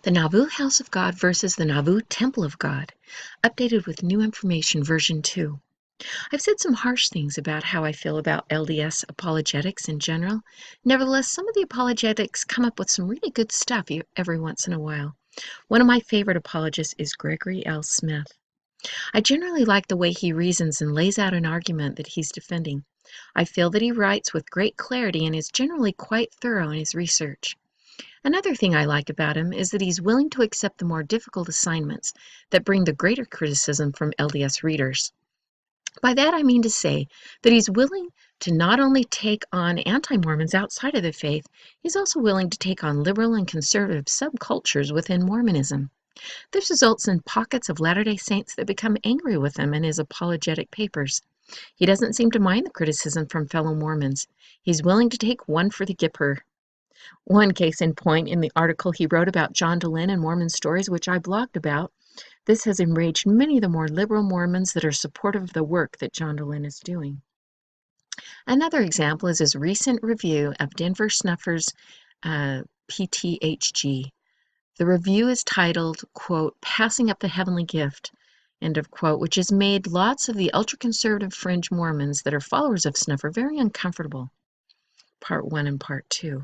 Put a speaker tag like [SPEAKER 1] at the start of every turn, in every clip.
[SPEAKER 1] The Nauvoo House of God versus the Nauvoo Temple of God, updated with new information version 2. I've said some harsh things about how I feel about LDS apologetics in general. Nevertheless, some of the apologetics come up with some really good stuff every once in a while. One of my favorite apologists is Gregory L. Smith. I generally like the way he reasons and lays out an argument that he's defending. I feel that he writes with great clarity and is generally quite thorough in his research. Another thing I like about him is that he's willing to accept the more difficult assignments that bring the greater criticism from LDS readers. By that I mean to say that he's willing to not only take on anti-Mormons outside of the faith, he's also willing to take on liberal and conservative subcultures within Mormonism. This results in pockets of Latter-day Saints that become angry with him in his apologetic papers. He doesn't seem to mind the criticism from fellow Mormons. He's willing to take one for the Gipper. One case in point in the article he wrote about John Dehlin and Mormon stories, which I blogged about. This has enraged many of the more liberal Mormons that are supportive of the work that John Dehlin is doing. Another example is his recent review of Denver Snuffer's PTHG. The review is titled, quote, "Passing Up the Heavenly Gift," end of quote, which has made lots of the ultra-conservative fringe Mormons that are followers of Snuffer very uncomfortable. Part 1 and Part 2.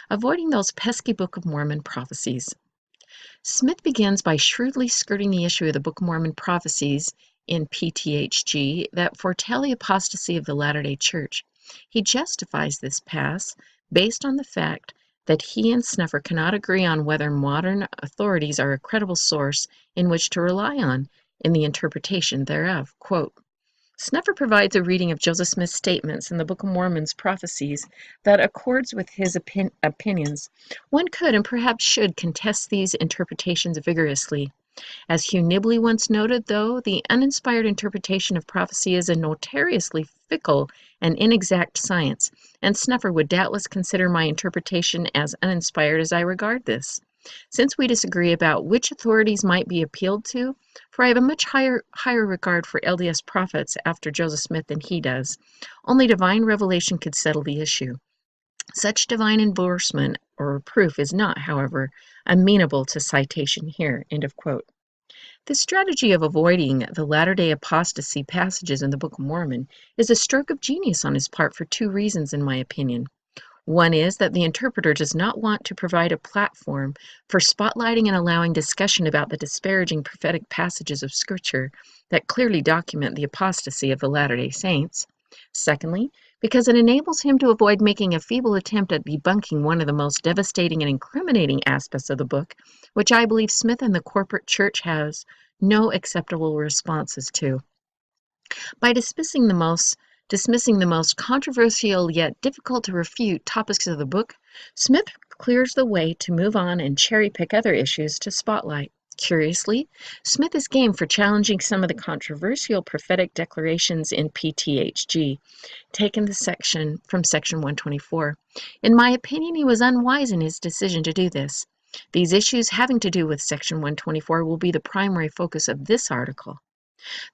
[SPEAKER 1] Avoiding those pesky Book of Mormon prophecies. Smith begins by shrewdly skirting the issue of the Book of Mormon prophecies in PTHG that foretell the apostasy of the Latter-day Church. He justifies this pass based on the fact that he and Snuffer cannot agree on whether modern authorities are a credible source in which to rely on in the interpretation thereof. Quote, Snuffer provides a reading of Joseph Smith's statements in the Book of Mormon's prophecies that accords with his opinions. One could and perhaps should contest these interpretations vigorously. As Hugh Nibley once noted, though, the uninspired interpretation of prophecy is a notoriously fickle and inexact science, and Snuffer would doubtless consider my interpretation as uninspired as I regard this. Since we disagree about which authorities might be appealed to, for I have a much higher regard for LDS prophets after Joseph Smith than he does, only divine revelation could settle the issue. Such divine endorsement or proof is not, however, amenable to citation here. End of quote. The strategy of avoiding the Latter-day apostasy passages in the Book of Mormon is a stroke of genius on his part for two reasons, in my opinion. One is that the interpreter does not want to provide a platform for spotlighting and allowing discussion about the disparaging prophetic passages of Scripture that clearly document the apostasy of the Latter-day Saints. Secondly, because it enables him to avoid making a feeble attempt at debunking one of the most devastating and incriminating aspects of the book, which I believe Smith and the corporate church has no acceptable responses to. By dismissing the most controversial yet difficult to refute topics of the book, Smith clears the way to move on and cherry-pick other issues to spotlight. Curiously, Smith is game for challenging some of the controversial prophetic declarations in PTHG, taken from section 124. In my opinion, he was unwise in his decision to do this. These issues having to do with section 124 will be the primary focus of this article.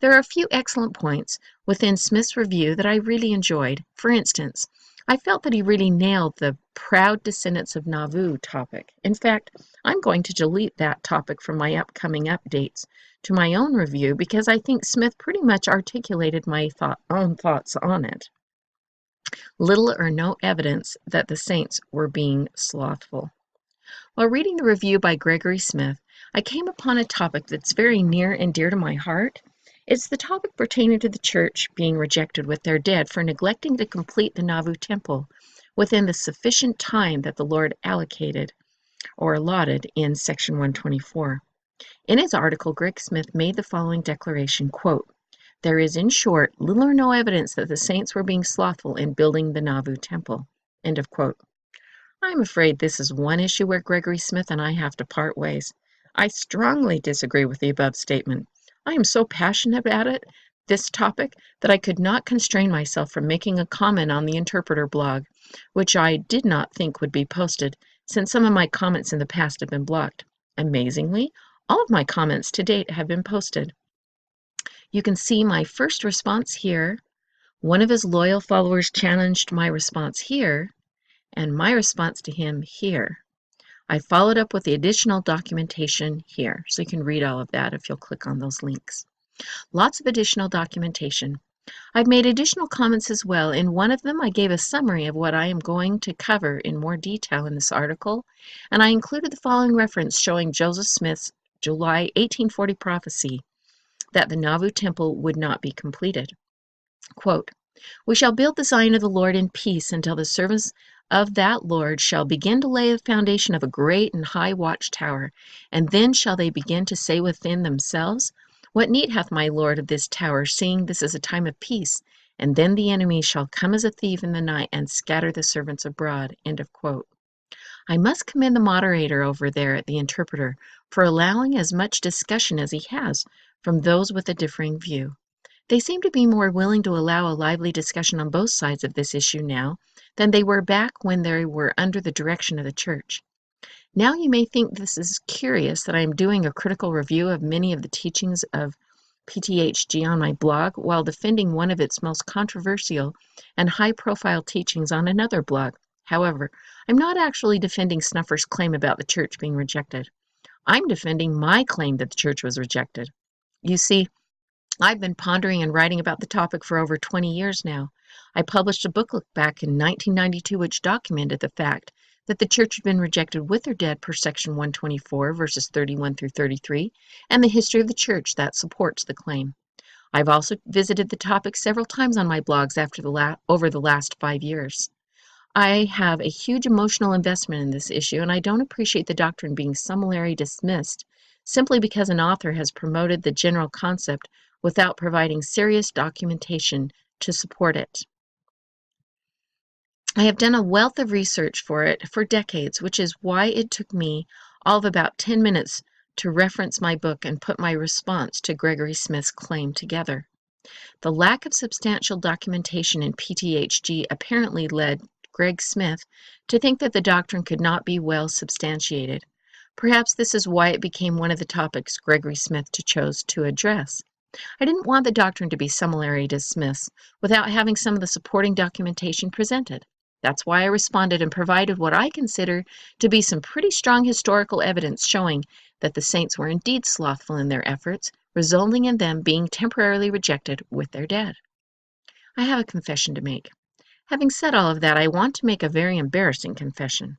[SPEAKER 1] There are a few excellent points within Smith's review that I really enjoyed. For instance, I felt that he really nailed the proud descendants of Nauvoo topic. In fact, I'm going to delete that topic from my upcoming updates to my own review because I think Smith pretty much articulated my own thoughts on it. Little or no evidence that the saints were being slothful. While reading the review by Gregory Smith, I came upon a topic that's very near and dear to my heart. It's the topic pertaining to the church being rejected with their dead for neglecting to complete the Nauvoo temple within the sufficient time that the Lord allocated or allotted in section 124. In his article, Greg Smith made the following declaration, quote, "There is, in short, little or no evidence that the saints were being slothful in building the Nauvoo temple." End of quote. I'm afraid this is one issue where Gregory Smith and I have to part ways. I strongly disagree with the above statement. I am so passionate about this topic, that I could not constrain myself from making a comment on the Interpreter blog, which I did not think would be posted, since some of my comments in the past have been blocked. Amazingly, all of my comments to date have been posted. You can see my first response here. One of his loyal followers challenged my response here, and my response to him here. I followed up with the additional documentation here, so you can read all of that if you'll click on those links. Lots of additional documentation. I've made additional comments as well. In one of them, I gave a summary of what I am going to cover in more detail in this article, and I included the following reference showing Joseph Smith's July 1840 prophecy that the Nauvoo temple would not be completed. Quote, "We shall build the Zion of the Lord in peace until the servants of that Lord shall begin to lay the foundation of a great and high watchtower, and then shall they begin to say within themselves, What need hath my Lord of this tower, seeing this is a time of peace? And then the enemy shall come as a thief in the night and scatter the servants abroad." End of quote. I must commend the moderator over there at the Interpreter for allowing as much discussion as he has from those with a differing view. They seem to be more willing to allow a lively discussion on both sides of this issue now than they were back when they were under the direction of the church. Now you may think this is curious that I am doing a critical review of many of the teachings of PTHG on my blog while defending one of its most controversial and high-profile teachings on another blog. However, I'm not actually defending Snuffer's claim about the church being rejected. I'm defending my claim that the church was rejected. You see, I've been pondering and writing about the topic for over 20 years now. I published a booklet back in 1992 which documented the fact that the church had been rejected with or dead per section 124, verses 31 through 33, and the history of the church that supports the claim. I've also visited the topic several times on my blogs over the last 5 years. I have a huge emotional investment in this issue, and I don't appreciate the doctrine being summarily dismissed simply because an author has promoted the general concept without providing serious documentation to support it. I have done a wealth of research for it for decades, which is why it took me all of about 10 minutes to reference my book and put my response to Gregory Smith's claim together. The lack of substantial documentation in PTHG apparently led Greg Smith to think that the doctrine could not be well substantiated. Perhaps this is why it became one of the topics Gregory Smith chose to address. I didn't want the doctrine to be summarily dismissed without having some of the supporting documentation presented. That's why I responded and provided what I consider to be some pretty strong historical evidence showing that the saints were indeed slothful in their efforts, resulting in them being temporarily rejected with their dead. I have a confession to make. Having said all of that, I want to make a very embarrassing confession.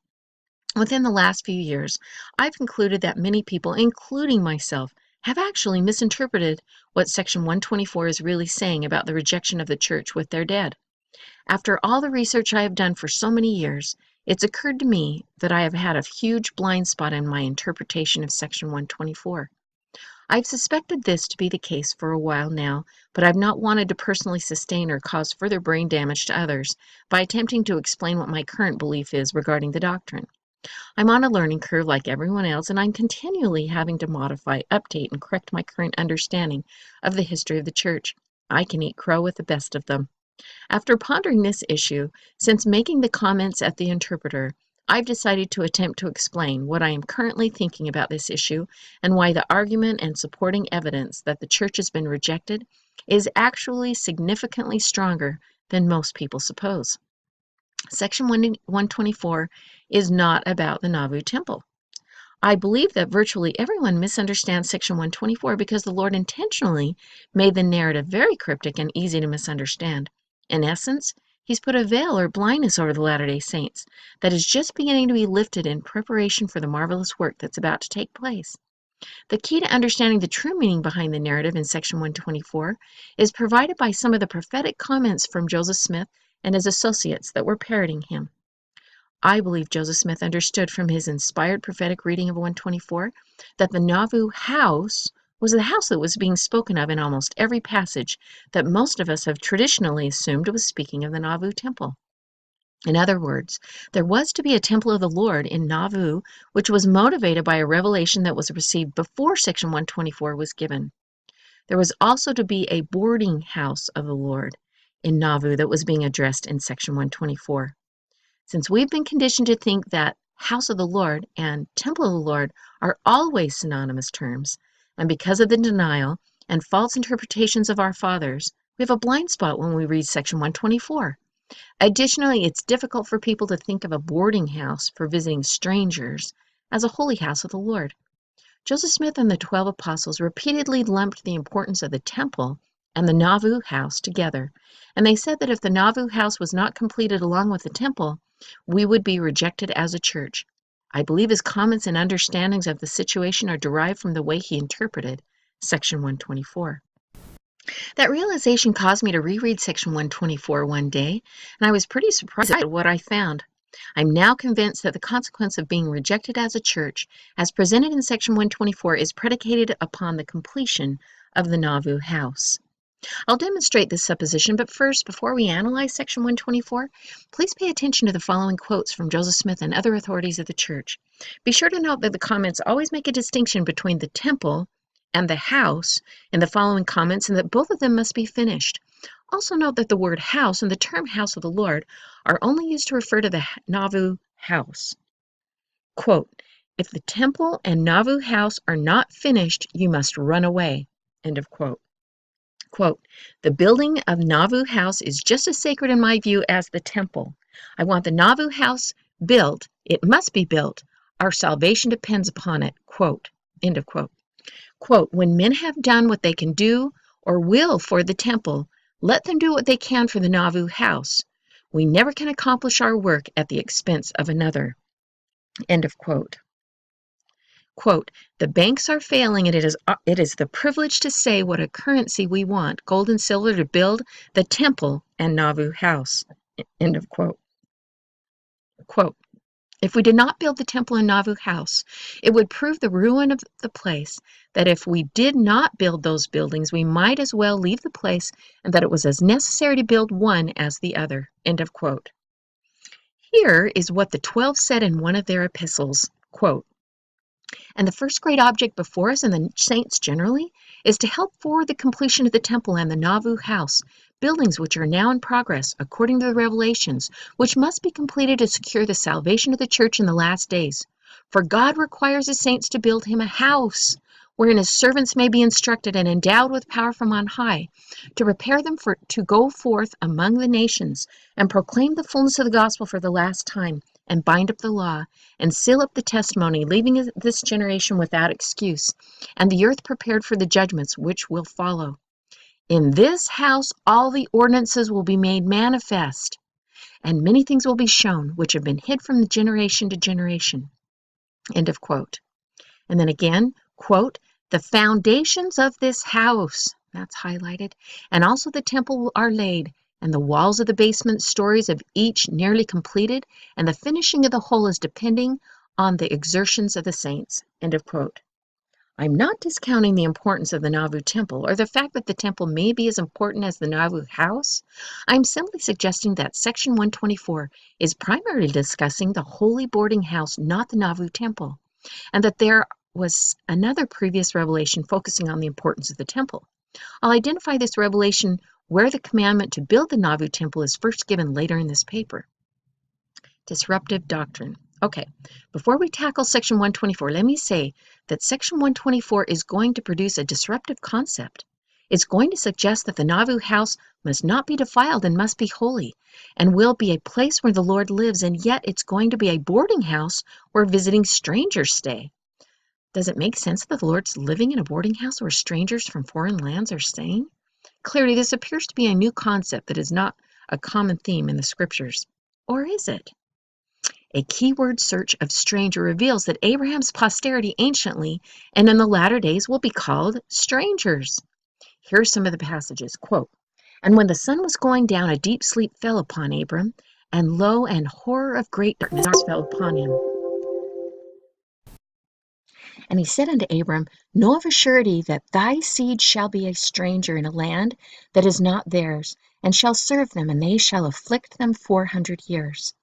[SPEAKER 1] Within the last few years, I've concluded that many people, including myself, have actually misinterpreted what Section 124 is really saying about the rejection of the church with their dead. After all the research I have done for so many years, it's occurred to me that I have had a huge blind spot in my interpretation of Section 124. I've suspected this to be the case for a while now, but I've not wanted to personally sustain or cause further brain damage to others by attempting to explain what my current belief is regarding the doctrine. I'm on a learning curve like everyone else, and I'm continually having to modify, update, and correct my current understanding of the history of the church. I can eat crow with the best of them. After pondering this issue, since making the comments at the Interpreter, I've decided to attempt to explain what I am currently thinking about this issue and why the argument and supporting evidence that the church has been rejected is actually significantly stronger than most people suppose. Section 124 is not about the Nauvoo temple. I believe that virtually everyone misunderstands Section 124 because the Lord intentionally made the narrative very cryptic and easy to misunderstand. In essence, He's put a veil or blindness over the Latter-day Saints that is just beginning to be lifted in preparation for the marvelous work that's about to take place. The key to understanding the true meaning behind the narrative in Section 124 is provided by some of the prophetic comments from Joseph Smith and his associates that were parroting him. I believe Joseph Smith understood from his inspired prophetic reading of 124 that the Nauvoo house was the house that was being spoken of in almost every passage that most of us have traditionally assumed was speaking of the Nauvoo temple. In other words, there was to be a temple of the Lord in Nauvoo, which was motivated by a revelation that was received before Section 124 was given. There was also to be a boarding house of the Lord in Nauvoo that was being addressed in Section 124. Since we've been conditioned to think that house of the Lord and temple of the Lord are always synonymous terms, and because of the denial and false interpretations of our fathers, we have a blind spot when we read Section 124. Additionally, it's difficult for people to think of a boarding house for visiting strangers as a holy house of the Lord. Joseph Smith and the 12 apostles repeatedly lumped the importance of the temple and the Nauvoo house together, and they said that if the Nauvoo house was not completed along with the temple, we would be rejected as a church. I believe his comments and understandings of the situation are derived from the way he interpreted Section 124. That realization caused me to reread Section 124 one day, and I was pretty surprised at what I found. I'm now convinced that the consequence of being rejected as a church, as presented in Section 124, is predicated upon the completion of the Nauvoo house. I'll demonstrate this supposition, but first, before we analyze Section 124, please pay attention to the following quotes from Joseph Smith and other authorities of the church. Be sure to note that the comments always make a distinction between the temple and the house in the following comments, and that both of them must be finished. Also note that the word house and the term house of the Lord are only used to refer to the Nauvoo house. Quote, if the temple and Nauvoo house are not finished, you must run away. End of quote. Quote, the building of Nauvoo house is just as sacred in my view as the temple. I want the Nauvoo house built. It must be built. Our salvation depends upon it. Quote, end of quote. Quote, when men have done what they can do or will for the temple, let them do what they can for the Nauvoo house. We never can accomplish our work at the expense of another. End of quote. Quote, the banks are failing, and it is the privilege to say what a currency we want, gold and silver, to build the temple and Nauvoo house. End of quote. Quote, if we did not build the temple and Nauvoo house, it would prove the ruin of the place, that if we did not build those buildings, we might as well leave the place, and that it was as necessary to build one as the other. End of quote. Here is what the 12 said in one of their epistles. Quote, and the first great object before us and the saints generally is to help forward the completion of the temple and the Nauvoo house, buildings which are now in progress according to the revelations, which must be completed to secure the salvation of the church in the last days. For God requires his saints to build him a house, wherein his servants may be instructed and endowed with power from on high, to prepare them to go forth among the nations, and proclaim the fullness of the gospel for the last time, and bind up the law, and seal up the testimony, leaving this generation without excuse, and the earth prepared for the judgments which will follow. In this house all the ordinances will be made manifest, and many things will be shown, which have been hid from generation to generation. End of quote. And then again, quote, the foundations of this house, that's highlighted, and also the temple are laid, and the walls of the basement stories of each nearly completed, and the finishing of the whole is depending on the exertions of the saints. End of quote. I'm not discounting the importance of the Nauvoo temple or the fact that the temple may be as important as the Nauvoo house. I'm simply suggesting that Section 124 is primarily discussing the holy boarding house, not the Nauvoo temple, and that there was another previous revelation focusing on the importance of the temple. I'll identify this revelation where the commandment to build the Nauvoo temple is first given later in this paper. Disruptive doctrine. Okay, before we tackle Section 124, let me say that Section 124 is going to produce a disruptive concept. It's going to suggest that the Nauvoo house must not be defiled and must be holy, and will be a place where the Lord lives, and yet it's going to be a boarding house where visiting strangers stay. Does it make sense that the Lord's living in a boarding house where strangers from foreign lands are staying? Clearly, this appears to be a new concept that is not a common theme in the scriptures. Or is it? A keyword search of stranger reveals that Abraham's posterity anciently and in the latter days will be called strangers. Here are some of the passages. Quote, and when the sun was going down, a deep sleep fell upon Abram, and lo, an horror of great darkness fell upon him. And he said unto Abram, know of a surety that thy seed shall be a stranger in a land that is not theirs, and shall serve them, and they shall afflict them 400 years.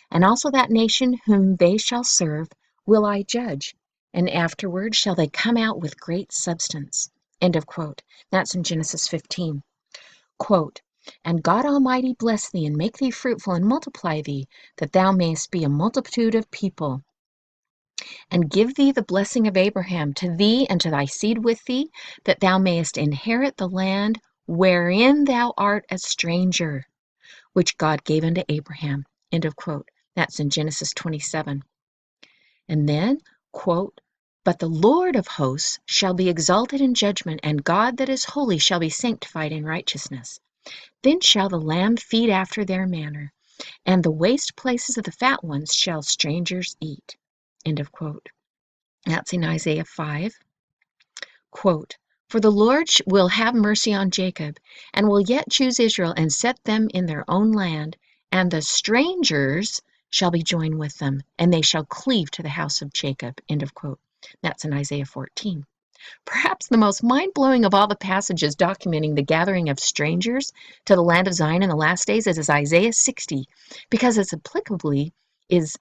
[SPEAKER 1] And also that nation whom they shall serve will I judge, and afterward shall they come out with great substance. End of quote. That's in Genesis 15. Quote, and God Almighty bless thee, and make thee fruitful, and multiply thee, that thou mayest be a multitude of people. And give thee the blessing of Abraham to thee and to thy seed with thee, that thou mayest inherit the land wherein thou art a stranger, which God gave unto Abraham. End of quote. That's in Genesis 27. And then, quote, "But the Lord of hosts shall be exalted in judgment, and God that is holy shall be sanctified in righteousness. Then shall the lamb feed after their manner, and the waste places of the fat ones shall strangers eat." End of quote. That's in Isaiah 5. Quote, "For the Lord will have mercy on Jacob, and will yet choose Israel, and set them in their own land, and the strangers shall be joined with them, and they shall cleave to the house of Jacob." End of quote. That's in Isaiah 14. Perhaps the most mind-blowing of all the passages documenting the gathering of strangers to the land of Zion in the last days is Isaiah 60, because its applicability is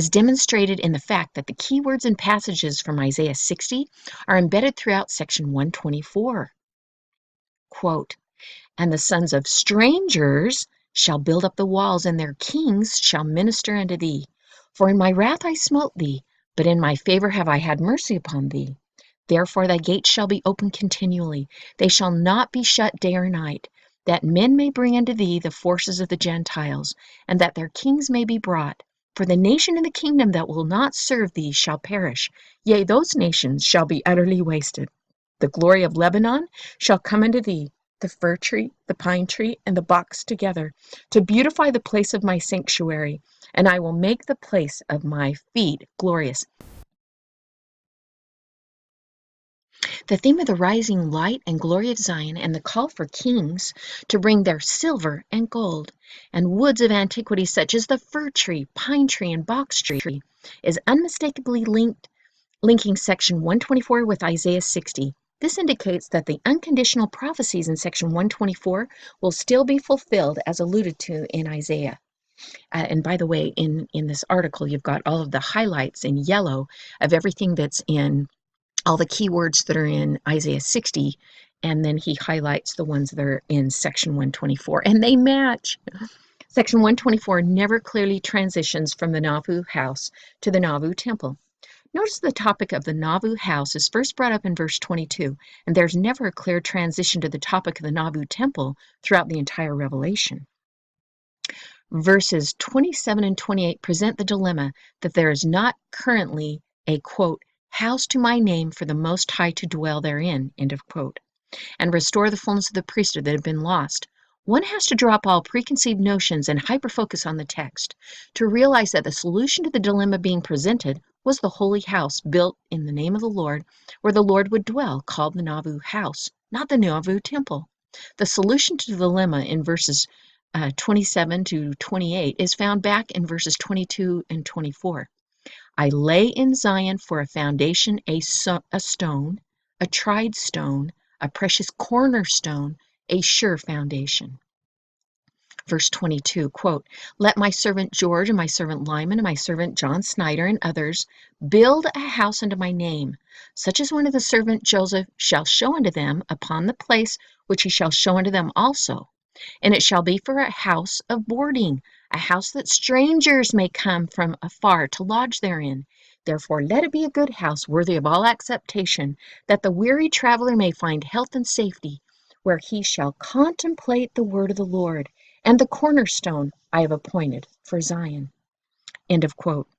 [SPEAKER 1] demonstrated in the fact that the key words and passages from Isaiah 60 are embedded throughout section 124. Quote, "And the sons of strangers shall build up the walls, and their kings shall minister unto thee. For in my wrath I smote thee, but in my favor have I had mercy upon thee. Therefore thy gates shall be open continually, they shall not be shut day or night, that men may bring unto thee the forces of the Gentiles, and that their kings may be brought. For the nation and the kingdom that will not serve thee shall perish, yea, those nations shall be utterly wasted. The glory of Lebanon shall come unto thee, the fir tree, the pine tree, and the box together, to beautify the place of my sanctuary, and I will make the place of my feet glorious." The theme of the rising light and glory of Zion, and the call for kings to bring their silver and gold and woods of antiquity such as the fir tree, pine tree, and box tree, is unmistakably linking section 124 with Isaiah 60. This indicates that the unconditional prophecies in section 124 will still be fulfilled as alluded to in Isaiah. And by the way, in this article, you've got all of the highlights in yellow of everything that's in all the keywords that are in Isaiah 60, and then he highlights the ones that are in section 124, and they match. Section 124 never clearly transitions from the Nauvoo house to the Nauvoo temple. Notice the topic of the Nauvoo house is first brought up in verse 22, and there's never a clear transition to the topic of the Nauvoo temple throughout the entire Revelation. Verses 27 and 28 present the dilemma that there is not currently a, quote, "house to my name for the Most High to dwell therein," end of quote, and restore the fullness of the priesthood that had been lost. One has to drop all preconceived notions and hyperfocus on the text to realize that the solution to the dilemma being presented was the holy house built in the name of the Lord, where the Lord would dwell, called the Nauvoo house, not the Nauvoo temple. The solution to the dilemma in verses 27 to 28 is found back in verses 22 and 24. "I lay in Zion for a foundation a stone, a tried stone, a precious cornerstone, a sure foundation." Verse 22, quote, "Let my servant George and my servant Lyman and my servant John Snyder and others build a house unto my name, such as one of the servant Joseph shall show unto them upon the place which he shall show unto them also. And it shall be for a house of boarding, a house that strangers may come from afar to lodge therein. Therefore let it be a good house, worthy of all acceptation, that the weary traveler may find health and safety, where he shall contemplate the word of the Lord, and the cornerstone I have appointed for Zion." End of quote.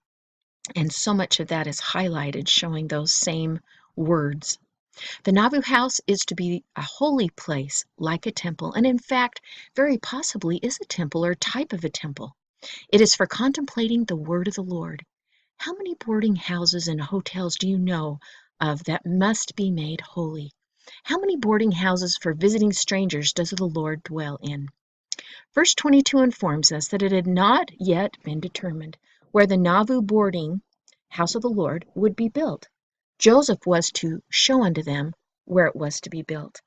[SPEAKER 1] And so much of that is highlighted, showing those same words. The Nauvoo house is to be a holy place, like a temple, and in fact, very possibly is a temple or type of a temple. It is for contemplating the word of the Lord. How many boarding houses and hotels do you know of that must be made holy? How many boarding houses for visiting strangers does the Lord dwell in? Verse 22 informs us that it had not yet been determined where the Nauvoo boarding house of the Lord would be built. Joseph was to show unto them where it was to be built.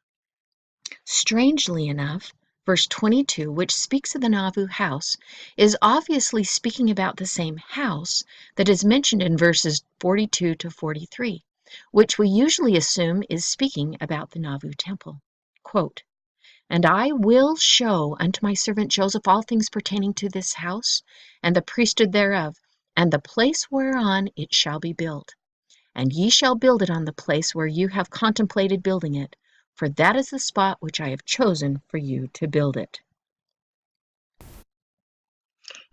[SPEAKER 1] Strangely enough, verse 22, which speaks of the Nauvoo house, is obviously speaking about the same house that is mentioned in verses 42 to 43, which we usually assume is speaking about the Nauvoo temple. Quote, "And I will show unto my servant Joseph all things pertaining to this house, and the priesthood thereof, and the place whereon it shall be built. And ye shall build it on the place where you have contemplated building it, for that is the spot which I have chosen for you to build it."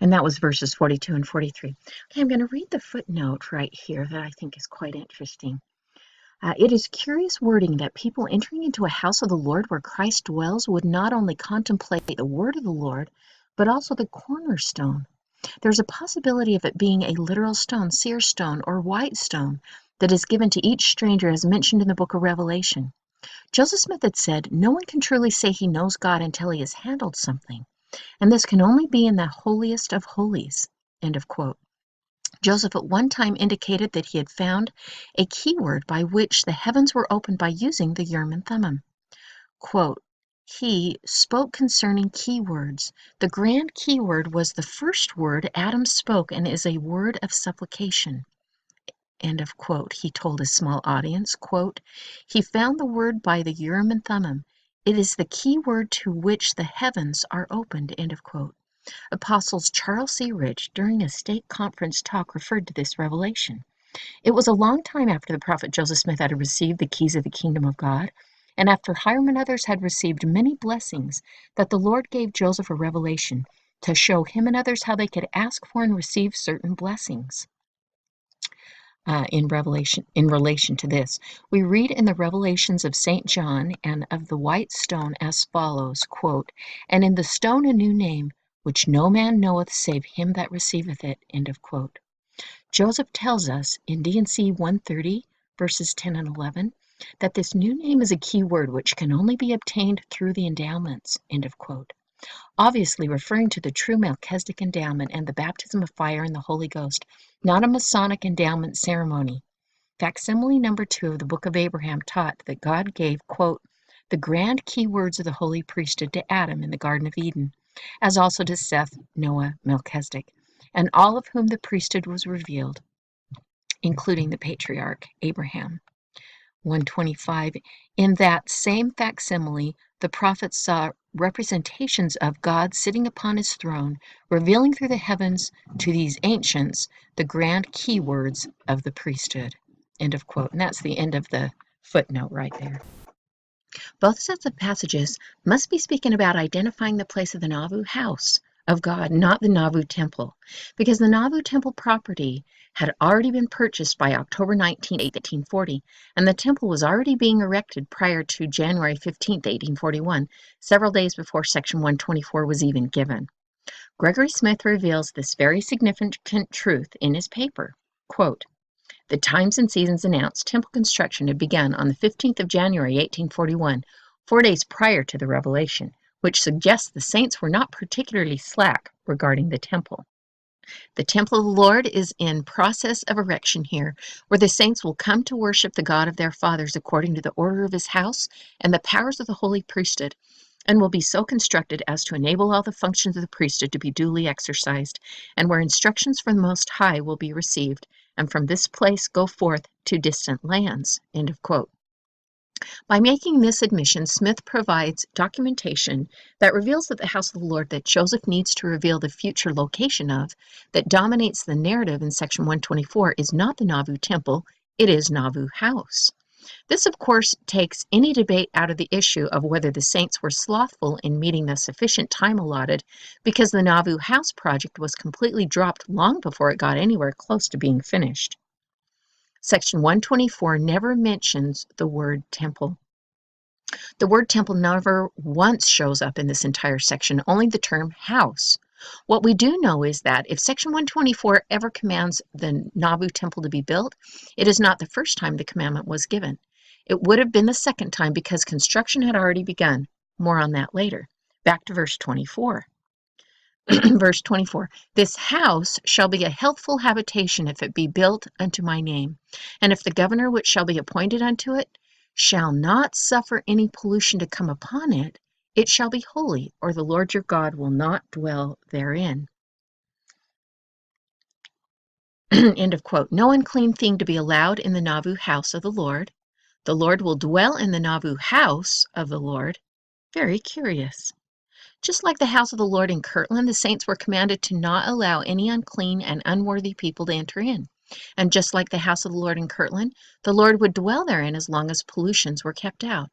[SPEAKER 1] And that was verses 42 and 43. Okay, I'm going to read the footnote right here that I think is quite interesting. It is curious wording that people entering into a house of the Lord where Christ dwells would not only contemplate the word of the Lord, but also the cornerstone. There's a possibility of it being a literal stone, seer stone, or white stone that is given to each stranger as mentioned in the book of Revelation. Joseph Smith had said, "No one can truly say he knows God until he has handled something, and this can only be in the holiest of holies." End of quote. Joseph at one time indicated that he had found a keyword by which the heavens were opened by using the Urim and Thummim. Quote, he spoke concerning keywords. The grand keyword was the first word Adam spoke and is a word of supplication. End of quote. He told his small audience, quote, he found the word by the Urim and Thummim. It is the key word to which the heavens are opened. End of quote. Apostles Charles C. Rich, during a stake conference talk, referred to this revelation. It was a long time after the prophet Joseph Smith had received the keys of the kingdom of God, and after Hiram and others had received many blessings, that the Lord gave Joseph a revelation to show him and others how they could ask for and receive certain blessings. In relation to this, we read in the Revelations of St. John and of the white stone as follows, quote, and in the stone a new name, which no man knoweth save him that receiveth it. End of quote. Joseph tells us in D&C 130, verses 10 and 11, that this new name is a key word which can only be obtained through the endowments. End of quote. Obviously referring to the true Melchizedek endowment and the baptism of fire in the Holy Ghost, not a Masonic endowment ceremony. Facsimile number 2 of the Book of Abraham taught that God gave, quote, the grand key words of the holy priesthood to Adam in the Garden of Eden, as also to Seth, Noah, Melchizedek, and all of whom the priesthood was revealed, including the patriarch Abraham. 125. In that same facsimile, the prophets saw representations of God sitting upon his throne, revealing through the heavens to these ancients the grand key words of the priesthood. End of quote. And that's the end of the footnote right there. Both sets of passages must be speaking about identifying the place of the Nauvoo house of God, not the Nauvoo temple, because the Nauvoo temple property had already been purchased by October 19, 1840, and the temple was already being erected prior to January 15, 1841, several days before Section 124 was even given. Gregory Smith reveals this very significant truth in his paper. Quote, the times and seasons announced temple construction had begun on the 15th of January, 1841, 4 days prior to the revelation, which suggests the saints were not particularly slack regarding the temple. The temple of the Lord is in process of erection here, where the saints will come to worship the God of their fathers according to the order of his house and the powers of the holy priesthood, and will be so constructed as to enable all the functions of the priesthood to be duly exercised, and where instructions from the Most High will be received, and from this place go forth to distant lands. End of quote. By making this admission, Smith provides documentation that reveals that the house of the Lord that Joseph needs to reveal the future location of, that dominates the narrative in section 124, is not the Nauvoo temple, it is Nauvoo house. This, of course, takes any debate out of the issue of whether the saints were slothful in meeting the sufficient time allotted, because the Nauvoo house project was completely dropped long before it got anywhere close to being finished. Section 124 never mentions the word temple. The word temple never once shows up in this entire section, only the term house. What we do know is that if Section 124 ever commands the Nauvoo temple to be built, it is not the first time the commandment was given. It would have been the second time because construction had already begun. More on that later. Back to verse 24. Verse 24, this house shall be a healthful habitation if it be built unto my name, and if the governor which shall be appointed unto it shall not suffer any pollution to come upon it, it shall be holy, or the Lord your God will not dwell therein. End of quote. No unclean thing to be allowed in the Nauvoo house of the Lord. The Lord will dwell in the Nauvoo house of the Lord. Very curious. Just like the house of the Lord in Kirtland, the saints were commanded to not allow any unclean and unworthy people to enter in. And just like the house of the Lord in Kirtland, the Lord would dwell therein as long as pollutions were kept out.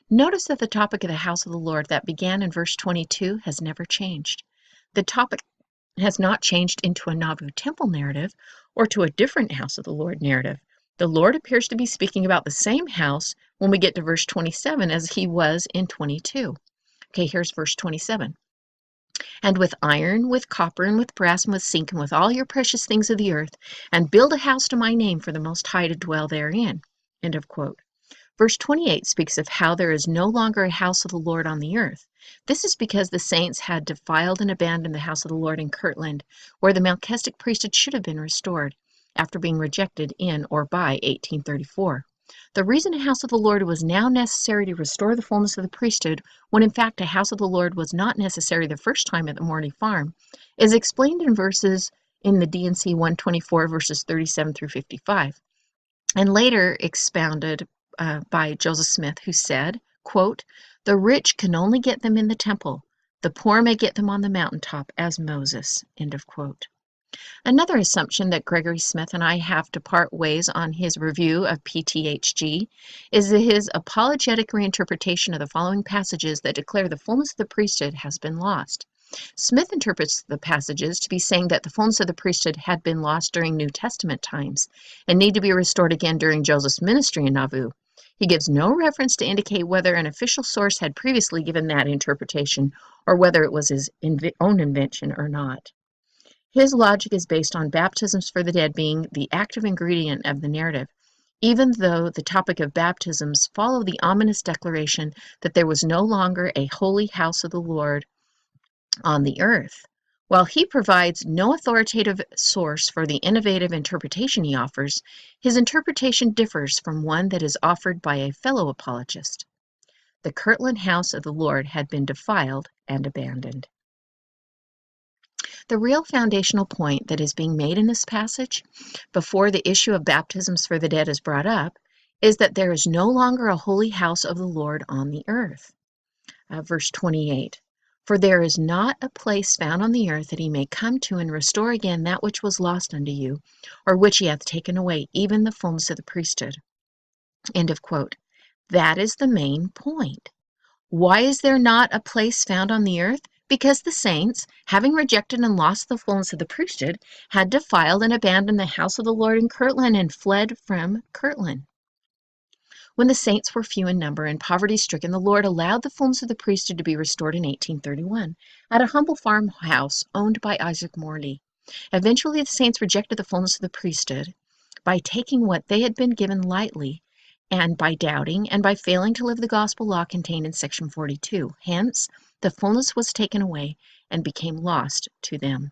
[SPEAKER 1] Notice that the topic of the house of the Lord that began in verse 22 has never changed. The topic has not changed into a Nauvoo temple narrative or to a different house of the Lord narrative. The Lord appears to be speaking about the same house when we get to verse 27 as he was in 22. Okay, here's verse 27. And with iron, with copper, and with brass, and with zinc, and with all your precious things of the earth, and build a house to my name for the Most High to dwell therein. End of quote. Verse 28 speaks of how there is no longer a house of the Lord on the earth. This is because the saints had defiled and abandoned the house of the Lord in Kirtland, where the Melchizedek priesthood should have been restored, after being rejected in or by 1834. The reason a house of the Lord was now necessary to restore the fullness of the priesthood, when in fact a house of the Lord was not necessary the first time at the Morney farm, is explained in verses in the D&C 124, verses 37 through 55, and later expounded by Joseph Smith, who said, quote, "The rich can only get them in the temple. The poor may get them on the mountaintop as Moses." End of quote. Another assumption that Gregory Smith and I have to part ways on his review of PTHG is his apologetic reinterpretation of the following passages that declare the fullness of the priesthood has been lost. Smith interprets the passages to be saying that the fullness of the priesthood had been lost during New Testament times and need to be restored again during Joseph's ministry in Nauvoo. He gives no reference to indicate whether an official source had previously given that interpretation or whether it was his own invention or not. His logic is based on baptisms for the dead being the active ingredient of the narrative, even though the topic of baptisms follow the ominous declaration that there was no longer a holy house of the Lord on the earth. While he provides no authoritative source for the innovative interpretation he offers, his interpretation differs from one that is offered by a fellow apologist. The Kirtland house of the Lord had been defiled and abandoned. The real foundational point that is being made in this passage, before the issue of baptisms for the dead is brought up, is that there is no longer a holy house of the Lord on the earth. Verse 28, "For there is not a place found on the earth that he may come to and restore again that which was lost unto you, or which he hath taken away, even the fullness of the priesthood." End of quote. That is the main point. Why is there not a place found on the earth? Because the saints, having rejected and lost the fullness of the priesthood, had defiled and abandoned the house of the Lord in Kirtland and fled from Kirtland. When the saints were few in number and poverty-stricken, the Lord allowed the fullness of the priesthood to be restored in 1831 at a humble farmhouse owned by Isaac Morley. Eventually, the saints rejected the fullness of the priesthood by taking what they had been given lightly, and by doubting, and by failing to live the gospel law contained in section 42. Hence, the fullness was taken away and became lost to them.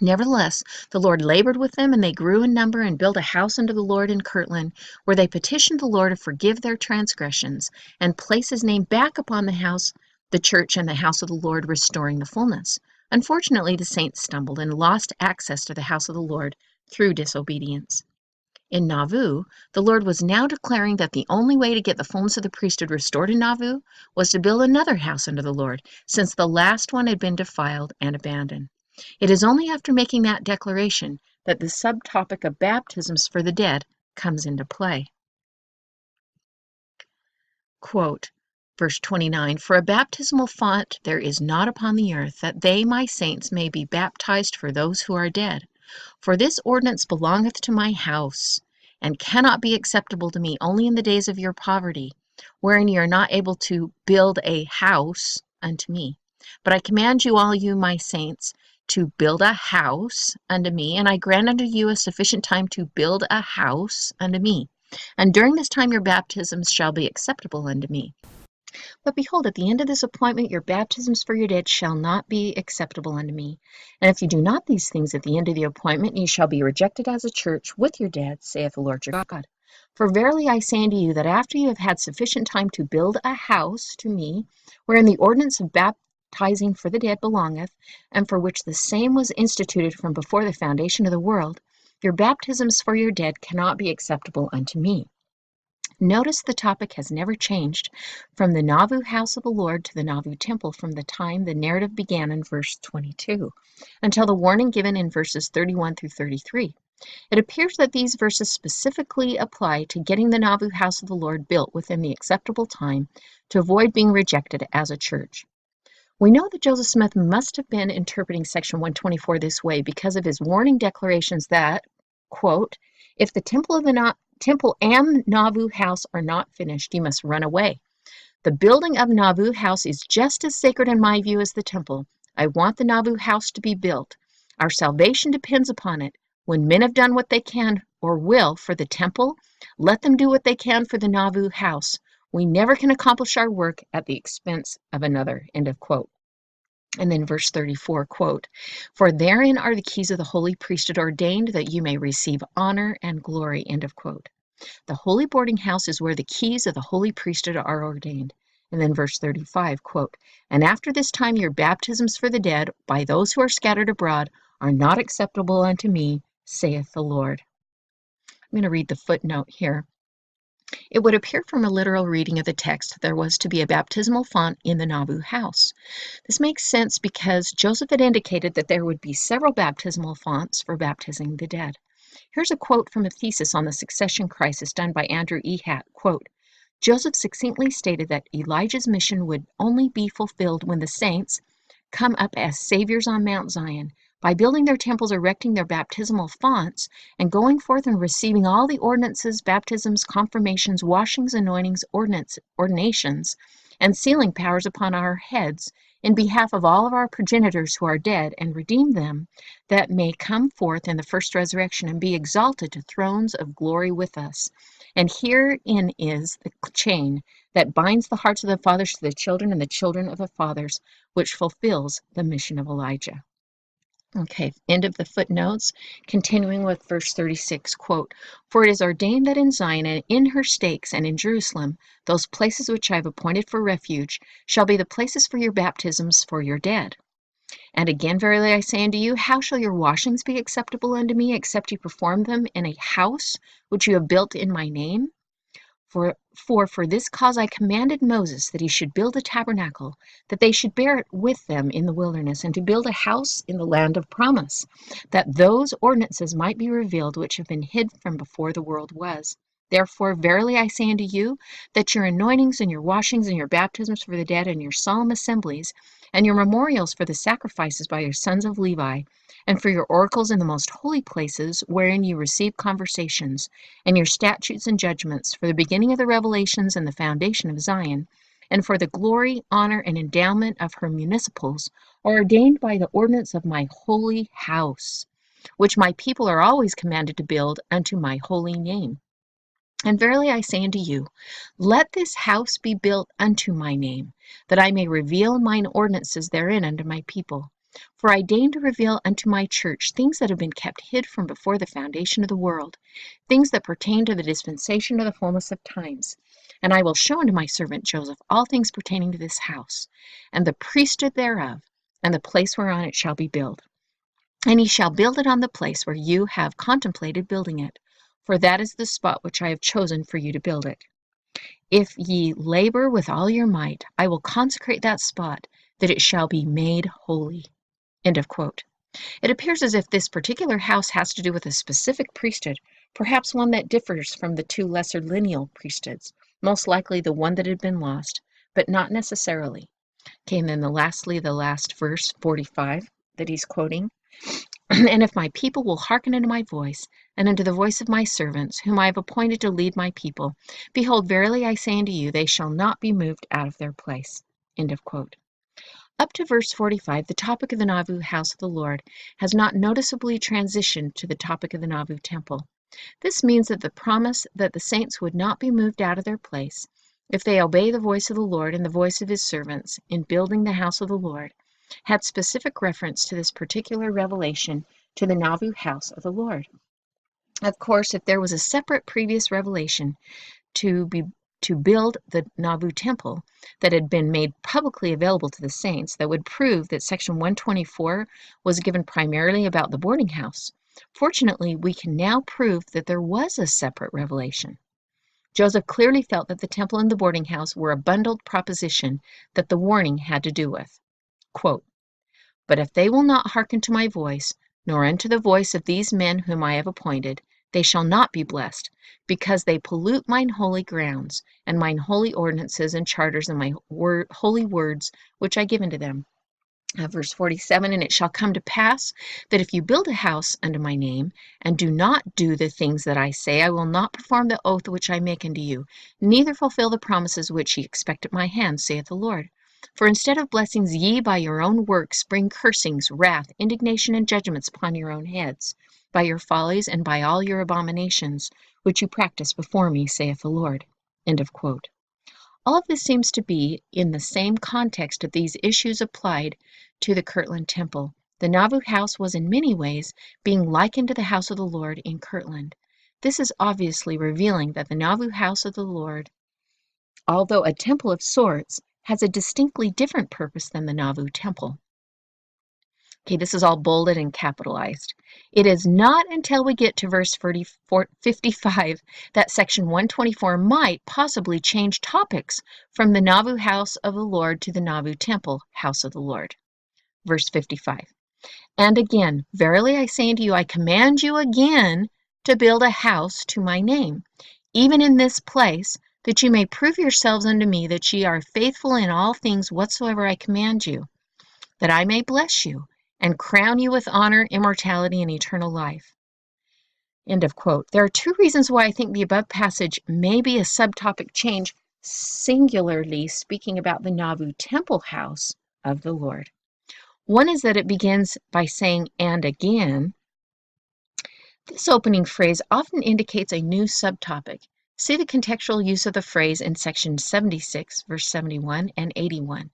[SPEAKER 1] Nevertheless, the Lord labored with them, and they grew in number and built a house unto the Lord in Kirtland, where they petitioned the Lord to forgive their transgressions and place his name back upon the house, the church, and the house of the Lord, restoring the fullness. Unfortunately, the saints stumbled and lost access to the house of the Lord through disobedience. In Nauvoo, the Lord was now declaring that the only way to get the fullness of the priesthood restored in Nauvoo was to build another house unto the Lord, since the last one had been defiled and abandoned. It is only after making that declaration that the subtopic of baptisms for the dead comes into play. Quote, verse 29, "For a baptismal font there is not upon the earth, that they, my saints, may be baptized for those who are dead. For this ordinance belongeth to my house, and cannot be acceptable to me only in the days of your poverty, wherein ye are not able to build a house unto me. But I command you, all you my saints, to build a house unto me, and I grant unto you a sufficient time to build a house unto me. And during this time your baptisms shall be acceptable unto me. But behold, at the end of this appointment, your baptisms for your dead shall not be acceptable unto me. And if you do not these things at the end of the appointment, ye shall be rejected as a church with your dead, saith the Lord your God. For verily I say unto you, that after you have had sufficient time to build a house to me, wherein the ordinance of baptizing for the dead belongeth, and for which the same was instituted from before the foundation of the world, your baptisms for your dead cannot be acceptable unto me." Notice the topic has never changed from the Nauvoo house of the Lord to the Nauvoo temple from the time the narrative began in verse 22 until the warning given in verses 31 through 33. It appears that these verses specifically apply to getting the Nauvoo house of the Lord built within the acceptable time to avoid being rejected as a church. We know that Joseph Smith must have been interpreting section 124 this way because of his warning declarations that, quote, if the temple and Nauvoo house are not finished, you must run away. The building of Nauvoo house is just as sacred in my view as the temple. I want the Nauvoo house to be built. Our salvation depends upon it. When men have done what they can or will for the temple, let them do what they can for the Nauvoo house. We never can accomplish our work at the expense of another, end of quote. And then verse 34, quote, for therein are the keys of the holy priesthood ordained that you may receive honor and glory, end of quote. The holy boarding house is where the keys of the holy priesthood are ordained. And then verse 35, quote, and after this time your baptisms for the dead by those who are scattered abroad are not acceptable unto me, saith the Lord. I'm going to read the footnote here. It would appear from a literal reading of the text that there was to be a baptismal font in the Nauvoo house. This makes sense because Joseph had indicated that there would be several baptismal fonts for baptizing the dead. Here's a quote from a thesis on the succession crisis done by Andrew E. Hatt, quote, Joseph succinctly stated that Elijah's mission would only be fulfilled when the saints come up as saviors on Mount Zion. By building their temples, erecting their baptismal fonts, and going forth and receiving all the ordinances, baptisms, confirmations, washings, anointings, ordinations, and sealing powers upon our heads, in behalf of all of our progenitors who are dead, and redeem them, that may come forth in the first resurrection and be exalted to thrones of glory with us. And herein is the chain that binds the hearts of the fathers to the children and the children of the fathers, which fulfills the mission of Elijah. Okay, end of the footnotes. Continuing with verse 36, quote, for it is ordained that in Zion and in her stakes and in Jerusalem, those places which I have appointed for refuge, shall be the places for your baptisms for your dead. And again, verily I say unto you, how shall your washings be acceptable unto me, except you perform them in a house which you have built in my name? For this cause I commanded Moses that he should build a tabernacle, that they should bear it with them in the wilderness, and to build a house in the land of promise, that those ordinances might be revealed which have been hid from before the world was. Therefore, verily I say unto you, that your anointings and your washings and your baptisms for the dead and your solemn assemblies, and your memorials for the sacrifices by your sons of Levi, and for your oracles in the most holy places, wherein you receive conversations, and your statutes and judgments, for the beginning of the revelations and the foundation of Zion, and for the glory, honor, and endowment of her municipals, are ordained by the ordinance of my holy house, which my people are always commanded to build unto my holy name. And verily I say unto you, let this house be built unto my name, that I may reveal mine ordinances therein unto my people. For I deign to reveal unto my church things that have been kept hid from before the foundation of the world, things that pertain to the dispensation of the fullness of times. And I will show unto my servant Joseph all things pertaining to this house, and the priesthood thereof, and the place whereon it shall be built. And he shall build it on the place where you have contemplated building it, for that is the spot which I have chosen for you to build it. If ye labor with all your might, I will consecrate that spot, that it shall be made holy. End of quote. It appears as if this particular house has to do with a specific priesthood, perhaps one that differs from the two lesser lineal priesthoods, most likely the one that had been lost, but not necessarily. Okay, and then the last verse, 45, that he's quoting. And if my people will hearken unto my voice, and unto the voice of my servants, whom I have appointed to lead my people, behold, verily I say unto you, they shall not be moved out of their place. End of quote. Up to verse 45, the topic of the Nauvoo house of the Lord has not noticeably transitioned to the topic of the Nauvoo temple. This means that the promise that the saints would not be moved out of their place, if they obey the voice of the Lord and the voice of his servants in building the house of the Lord, had specific reference to this particular revelation to the Nauvoo house of the Lord. Of course, if there was a separate previous revelation to build the Nauvoo temple that had been made publicly available to the saints, that would prove that section 124 was given primarily about the boarding house. Fortunately, we can now prove that there was a separate revelation. Joseph clearly felt that the temple and the boarding house were a bundled proposition that the warning had to do with. Quote, but if they will not hearken to my voice, nor unto the voice of these men whom I have appointed, they shall not be blessed, because they pollute mine holy grounds, and mine holy ordinances and charters, and my holy words which I give unto them. Verse 47, and it shall come to pass that if you build a house unto my name, and do not do the things that I say, I will not perform the oath which I make unto you, neither fulfill the promises which ye expect at my hand, saith the Lord. For instead of blessings, ye by your own works bring cursings, wrath, indignation, and judgments upon your own heads, by your follies and by all your abominations, which you practice before me, saith the Lord. End of quote. All of this seems to be in the same context of these issues applied to the Kirtland Temple. The Nauvoo house was in many ways being likened to the house of the Lord in Kirtland. This is obviously revealing that the Nauvoo house of the Lord, although a temple of sorts, has a distinctly different purpose than the Nauvoo temple. Okay, this is all bolded and capitalized. It is not until we get to verse 55 that section 124 might possibly change topics from the Nauvoo house of the Lord to the Nauvoo temple, house of the Lord. Verse 55. And again, verily I say unto you, I command you again to build a house to my name, even in this place, that you may prove yourselves unto me that ye are faithful in all things whatsoever I command you, that I may bless you and crown you with honor, immortality, and eternal life. End of quote. There are two reasons why I think the above passage may be a subtopic change, singularly speaking about the Nauvoo temple house of the Lord. One is that it begins by saying, and again. This opening phrase often indicates a new subtopic. See the contextual use of the phrase in section 76, verse 71 and 81.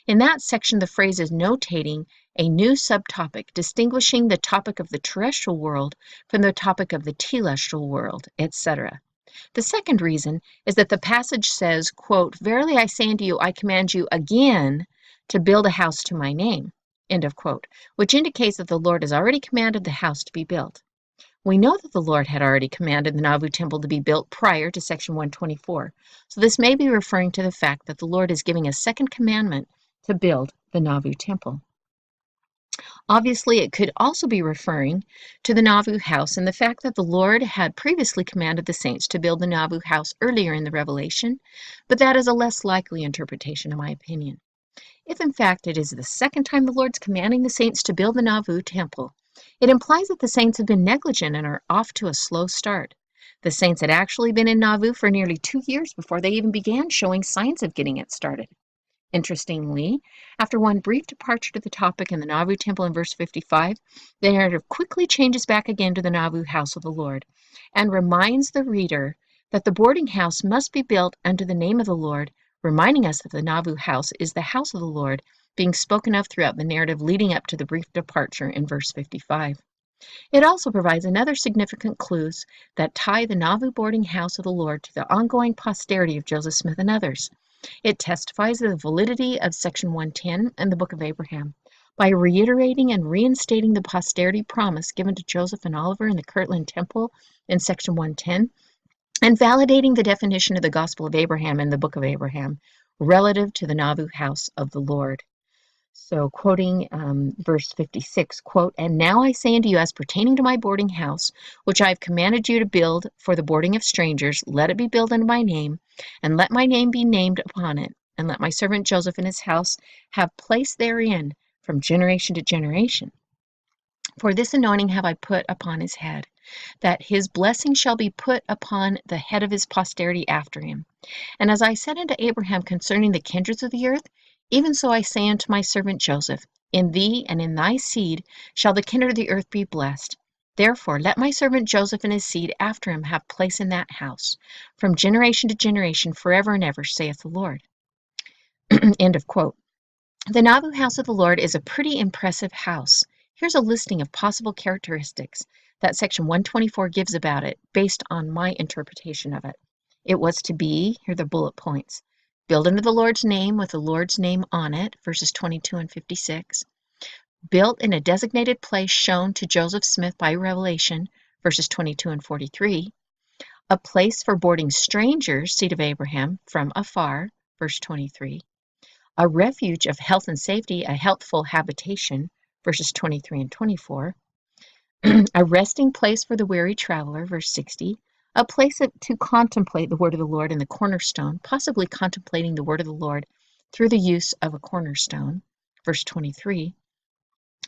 [SPEAKER 1] In that section, the phrase is notating a new subtopic, distinguishing the topic of the terrestrial world from the topic of the telestial world, etc. The second reason is that the passage says, quote, verily I say unto you, I command you again to build a house to my name, end of quote, which indicates that the Lord has already commanded the house to be built. We know that the Lord had already commanded the Nauvoo temple to be built prior to section 124, so this may be referring to the fact that the Lord is giving a second commandment to build the Nauvoo temple. Obviously, it could also be referring to the Nauvoo house and the fact that the Lord had previously commanded the saints to build the Nauvoo house earlier in the Revelation, but that is a less likely interpretation, in my opinion. If in fact it is the second time the Lord's commanding the saints to build the Nauvoo temple, it implies that the saints have been negligent and are off to a slow start. The saints had actually been in Nauvoo for nearly 2 years before they even began showing signs of getting it started. Interestingly, after one brief departure to the topic in the Nauvoo temple in verse 55, the narrative quickly changes back again to the Nauvoo house of the Lord and reminds the reader that the boarding house must be built unto the name of the Lord, reminding us that the Nauvoo house is the house of the Lord, being spoken of throughout the narrative leading up to the brief departure in verse 55. It also provides another significant clues that tie the Nauvoo boarding house of the Lord to the ongoing posterity of Joseph Smith and others. It testifies to the validity of section 110 and the book of Abraham by reiterating and reinstating the posterity promise given to Joseph and Oliver in the Kirtland Temple in section 110, and validating the definition of the Gospel of Abraham in the book of Abraham relative to the Nauvoo house of the Lord. So quoting verse 56, quote, and now I say unto you as pertaining to my boarding house, which I have commanded you to build for the boarding of strangers, let it be built unto my name, and let my name be named upon it, and let my servant Joseph and his house have place therein from generation to generation. For this anointing have I put upon his head, that his blessing shall be put upon the head of his posterity after him. And as I said unto Abraham concerning the kindreds of the earth, even so I say unto my servant Joseph, in thee and in thy seed shall the kindred of the earth be blessed. Therefore let my servant Joseph and his seed after him have place in that house, from generation to generation, forever and ever, saith the Lord. End of quote. The Nauvoo house of the Lord is a pretty impressive house. Here's a listing of possible characteristics that section 124 gives about it based on my interpretation of it. It was to be, here are the bullet points, built under the Lord's name with the Lord's name on it, verses 22 and 56. Built in a designated place shown to Joseph Smith by revelation, verses 22 and 43. A place for boarding strangers, seed of Abraham, from afar, verse 23. A refuge of health and safety, a healthful habitation, verses 23 and 24. A resting place for the weary traveler, verse 60. A place to contemplate the word of the Lord in the cornerstone, possibly contemplating the word of the Lord through the use of a cornerstone, verse 23.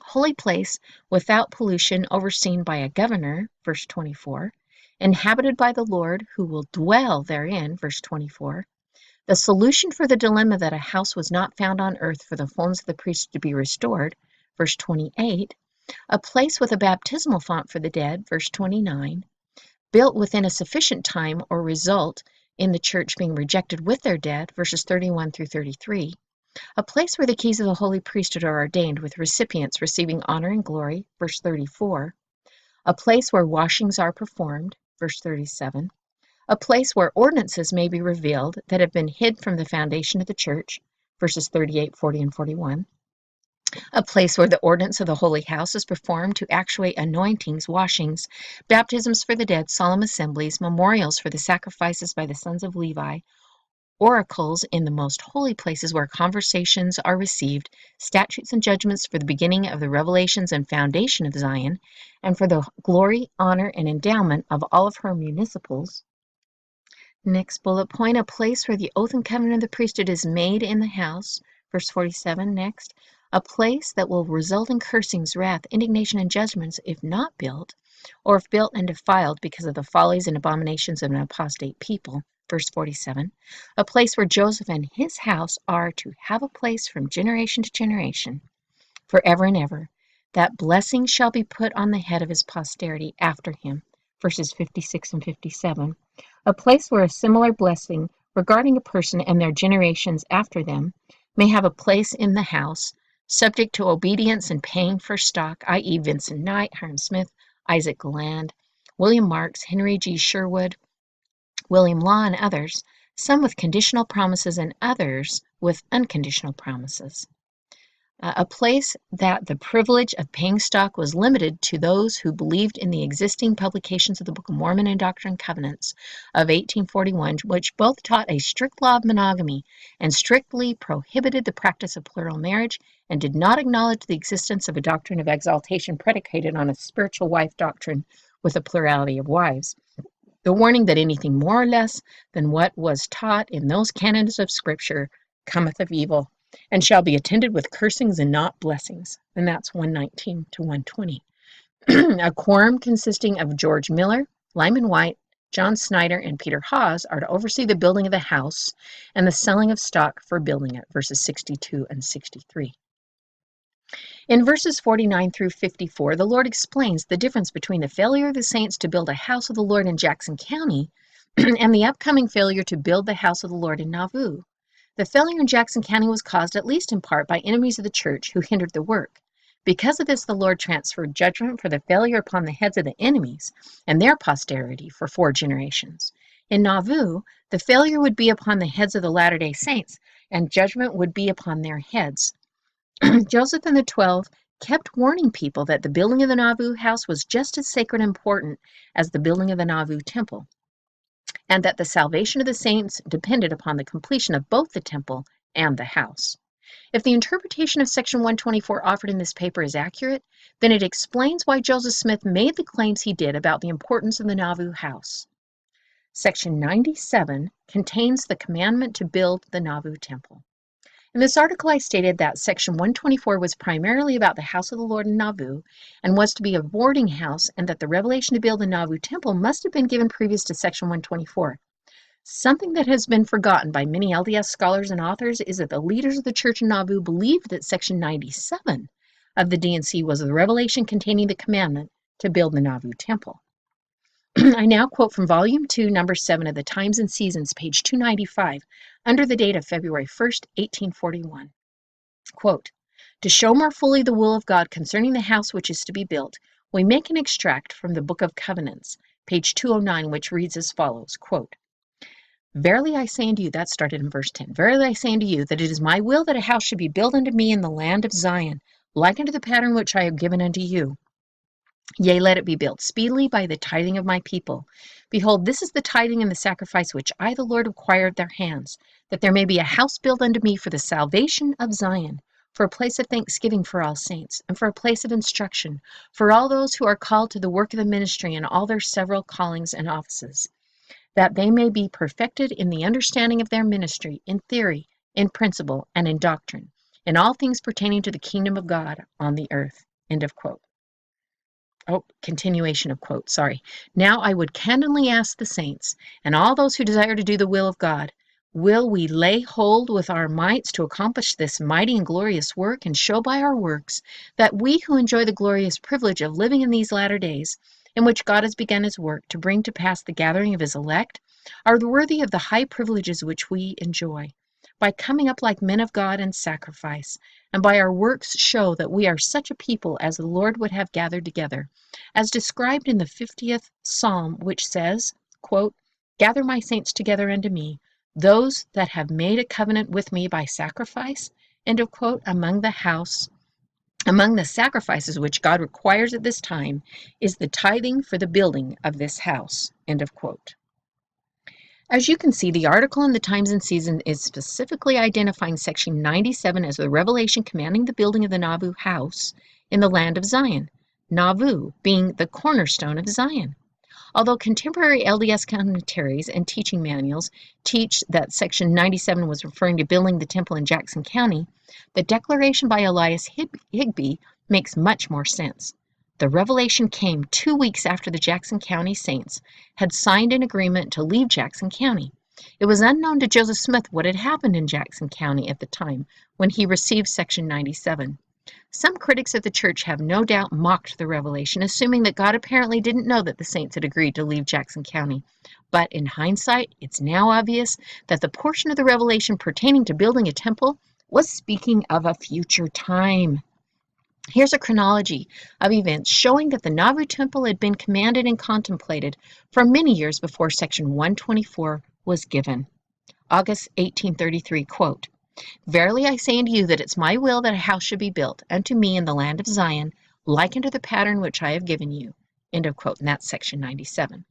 [SPEAKER 1] Holy place without pollution, overseen by a governor, verse 24. Inhabited by the Lord, who will dwell therein, verse 24. The solution for the dilemma that a house was not found on earth for the fullness of the priest to be restored, verse 28. A place with a baptismal font for the dead, verse 29. Built within a sufficient time or result in the church being rejected with their dead, verses 31 through 33. A place where the keys of the holy priesthood are ordained with recipients receiving honor and glory, verse 34. A place where washings are performed, verse 37. A place where ordinances may be revealed that have been hid from the foundation of the church, verses 38, 40, and 41. A place where the ordinance of the holy house is performed to actuate anointings, washings, baptisms for the dead, solemn assemblies, memorials for the sacrifices by the sons of Levi, oracles in the most holy places where conversations are received, statutes and judgments for the beginning of the revelations and foundation of Zion, and for the glory, honor, and endowment of all of her municipals. Next bullet point, a place where the oath and covenant of the priesthood is made in the house. Verse 47 next. A place that will result in cursings, wrath, indignation, and judgments if not built, or if built and defiled because of the follies and abominations of an apostate people. Verse 47. A place where Joseph and his house are to have a place from generation to generation, forever and ever. That blessing shall be put on the head of his posterity after him. Verses 56 and 57. A place where a similar blessing regarding a person and their generations after them may have a place in the house, subject to obedience and paying for stock, i.e. Vincent Knight, Hiram Smith, Isaac Galland, William Marks, Henry G. Sherwood, William Law, and others, some with conditional promises and others with unconditional promises. A place that the privilege of paying stock was limited to those who believed in the existing publications of the Book of Mormon and Doctrine and Covenants of 1841, which both taught a strict law of monogamy and strictly prohibited the practice of plural marriage and did not acknowledge the existence of a doctrine of exaltation predicated on a spiritual wife doctrine with a plurality of wives. The warning that anything more or less than what was taught in those canons of Scripture cometh of evil, and shall be attended with cursings and not blessings. And that's 119 to 120. A quorum consisting of George Miller, Lyman White, John Snyder, and Peter Hawes are to oversee the building of the house and the selling of stock for building it, verses 62 and 63. In verses 49 through 54, the Lord explains the difference between the failure of the saints to build a house of the Lord in Jackson County and the upcoming failure to build the house of the Lord in Nauvoo. The failure in Jackson County was caused, at least in part, by enemies of the church who hindered the work. Because of this, the Lord transferred judgment for the failure upon the heads of the enemies and their posterity for 4 generations. In Nauvoo, the failure would be upon the heads of the Latter-day Saints, and judgment would be upon their heads. Joseph and the 12 kept warning people that the building of the Nauvoo house was just as sacred and important as the building of the Nauvoo temple, and that the salvation of the saints depended upon the completion of both the temple and the house. If the interpretation of section 124 offered in this paper is accurate, then it explains why Joseph Smith made the claims he did about the importance of the Nauvoo house. Section 97 contains the commandment to build the Nauvoo temple. In this article, I stated that section 124 was primarily about the house of the Lord in Nauvoo and was to be a boarding house, and that the revelation to build the Nauvoo temple must have been given previous to section 124. Something that has been forgotten by many LDS scholars and authors is that the leaders of the church in Nauvoo believed that section 97 of the D&C was the revelation containing the commandment to build the Nauvoo temple. I now quote from Volume 2, Number 7 of the Times and Seasons, page 295, under the date of February 1st, 1841. Quote, "To show more fully the will of God concerning the house which is to be built, we make an extract from the Book of Covenants, page 209, which reads as follows, quote, Verily I say unto you," that started in verse 10, "Verily I say unto you, that it is my will that a house should be built unto me in the land of Zion, like unto the pattern which I have given unto you. Yea, let it be built speedily by the tithing of my people. Behold, this is the tithing and the sacrifice which I, the Lord, require at their hands, that there may be a house built unto me for the salvation of Zion, for a place of thanksgiving for all saints, and for a place of instruction, for all those who are called to the work of the ministry in all their several callings and offices, that they may be perfected in the understanding of their ministry, in theory, in principle, and in doctrine, and all things pertaining to the kingdom of God on the earth. End of quote. Oh, continuation of quote, sorry. Now I would candidly ask the saints and all those who desire to do the will of God, will we lay hold with our mights to accomplish this mighty and glorious work and show by our works that we who enjoy the glorious privilege of living in these latter days, in which God has begun his work to bring to pass the gathering of his elect, are worthy of the high privileges which we enjoy, by coming up like men of God and sacrifice, and by our works show that we are such a people as the Lord would have gathered together, as described in the 50th Psalm, which says, quote, "Gather my saints together unto me, those that have made a covenant with me by sacrifice," end of quote, among the sacrifices which God requires at this time is the tithing for the building of this house, end of quote. As you can see, the article in the Times and Seasons is specifically identifying Section 97 as the revelation commanding the building of the Nauvoo house in the land of Zion, Nauvoo being the cornerstone of Zion. Although contemporary LDS commentaries and teaching manuals teach that Section 97 was referring to building the temple in Jackson County, the declaration by Elias Higbee makes much more sense. The revelation came 2 weeks after the Jackson County saints had signed an agreement to leave Jackson County. It was unknown to Joseph Smith what had happened in Jackson County at the time when he received Section 97. Some critics of the church have no doubt mocked the revelation, assuming that God apparently didn't know that the saints had agreed to leave Jackson County. But in hindsight, it's now obvious that the portion of the revelation pertaining to building a temple was speaking of a future time. Here's a chronology of events showing that the Nauvoo temple had been commanded and contemplated for many years before Section 124 was given. August 1833, quote, "Verily I say unto you that it's my will that a house should be built unto me in the land of Zion, like unto the pattern which I have given you." End of quote, and that's Section 97.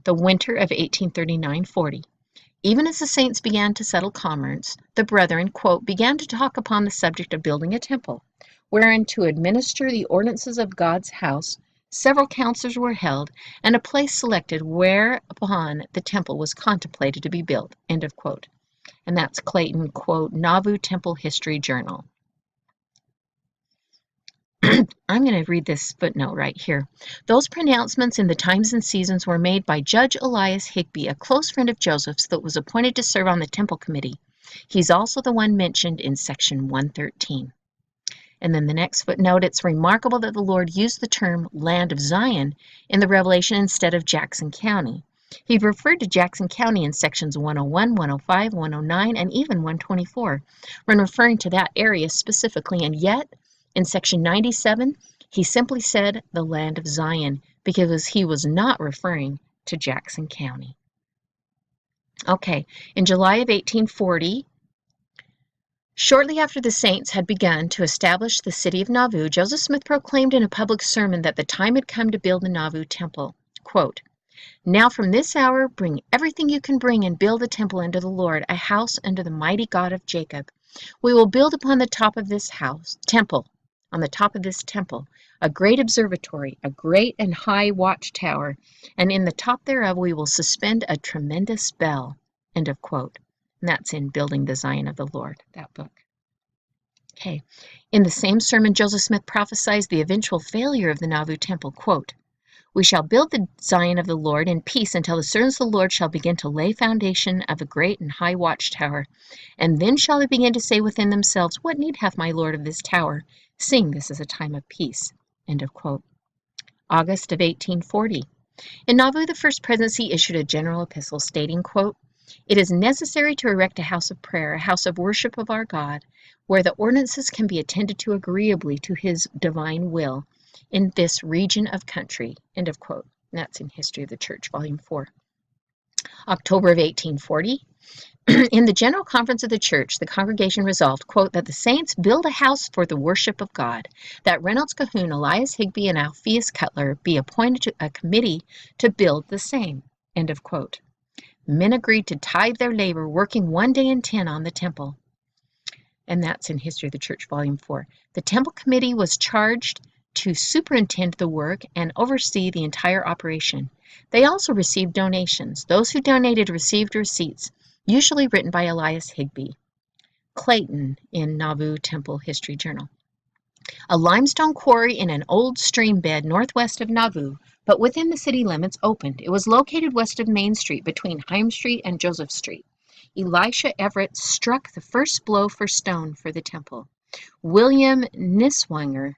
[SPEAKER 1] The winter of 1839-40. Even as the saints began to settle commerce, the brethren, quote, "began to talk upon the subject of building a temple, wherein to administer the ordinances of God's house. Several councils were held, and a place selected whereupon the temple was contemplated to be built." End of quote. And that's Clayton, quote, "Nauvoo Temple History Journal." I'm going to read this footnote right here. "Those pronouncements in the Times and Seasons were made by Judge Elias Higbee, a close friend of Joseph's that was appointed to serve on the temple committee. He's also the one mentioned in Section 113. And then the next footnote, it's remarkable that the Lord used the term land of Zion in the Revelation instead of Jackson County. He referred to Jackson County in sections 101, 105, 109, and even 124 when referring to that area specifically, and yet in section 97 he simply said the land of Zion because he was not referring to Jackson County. Okay, in July of 1840, shortly after the saints had begun to establish the city of Nauvoo, Joseph Smith proclaimed in a public sermon that the time had come to build the Nauvoo temple. Quote, "Now from this hour bring everything you can bring and build a temple unto the Lord, a house unto the mighty God of Jacob. We will build upon the top of this temple, a great observatory, a great and high watchtower, and in the top thereof we will suspend a tremendous bell." End of quote. And that's in Building the Zion of the Lord, that book. Okay. In the same sermon, Joseph Smith prophesied the eventual failure of the Nauvoo temple. Quote, "We shall build the Zion of the Lord in peace until the servants of the Lord shall begin to lay foundation of a great and high watchtower. And then shall they begin to say within themselves, What need hath my Lord of this tower, seeing this is a time of peace?" End of quote. August of 1840. In Nauvoo, the First Presidency issued a general epistle stating, quote, "It is necessary to erect a house of prayer, a house of worship of our God, where the ordinances can be attended to agreeably to his divine will in this region of country." End of quote. And that's in History of the Church, Volume 4. October of 1840. In the General Conference of the Church, the congregation resolved, quote, "that the saints build a house for the worship of God, that Reynolds Cahoon, Elias Higbee, and Alpheus Cutler be appointed to a committee to build the same." End of quote. Men agreed to tithe their labor, working 1 day in 10 on the temple. And that's in History of the Church, Volume 4. The temple committee was charged to superintend the work and oversee the entire operation. They also received donations. Those who donated received receipts, usually written by Elias Higbee. Clayton in Nauvoo Temple History Journal. A limestone quarry in an old stream bed northwest of Nauvoo, but within the city limits, opened. It was located west of Main Street between Hyam Street and Joseph Street. Elisha Everett struck the first blow for stone for the temple. William Niswanger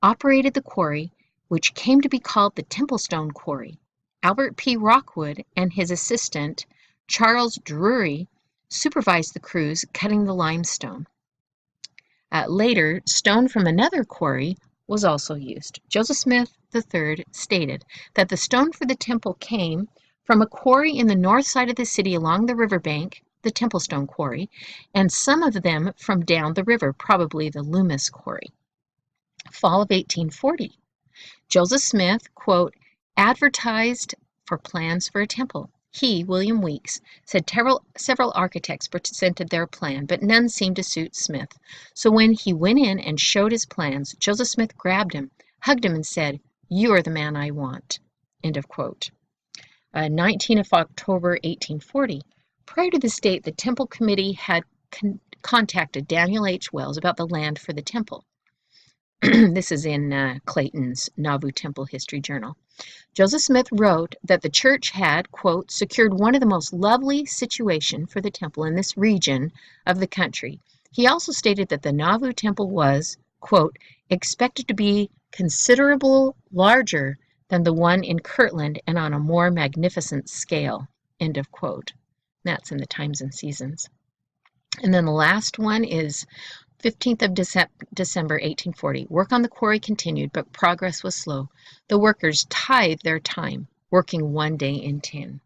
[SPEAKER 1] operated the quarry, which came to be called the Templestone Quarry. Albert P. Rockwood and his assistant, Charles Drury, supervised the crews cutting the limestone. Later, stone from another quarry was also used. Joseph Smith III stated that the stone for the temple came from a quarry in the north side of the city along the riverbank, the Templestone Quarry, and some of them from down the river, probably the Loomis Quarry. Fall of 1840. Joseph Smith, quote, advertised for plans for a temple. He, William Weeks, said several architects presented their plan, but none seemed to suit Smith. So when he went in and showed his plans, Joseph Smith grabbed him, hugged him, and said, "You are the man I want." End of quote. 19 of October 1840. Prior to this date, the Temple Committee had contacted Daniel H. Wells about the land for the temple. This is in Clayton's Nauvoo Temple History Journal. Joseph Smith wrote that the church had, quote, secured one of the most lovely situation for the temple in this region of the country. He also stated that the Nauvoo temple was, quote, expected to be considerable larger than the one in Kirtland and on a more magnificent scale, end of quote. That's in the Times and Seasons. And then the last one is 15th of December 1840. Work on the quarry continued, but progress was slow. The workers tithed their time, working 1 day in 10.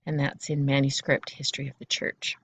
[SPEAKER 1] And that's in Manuscript History of the Church.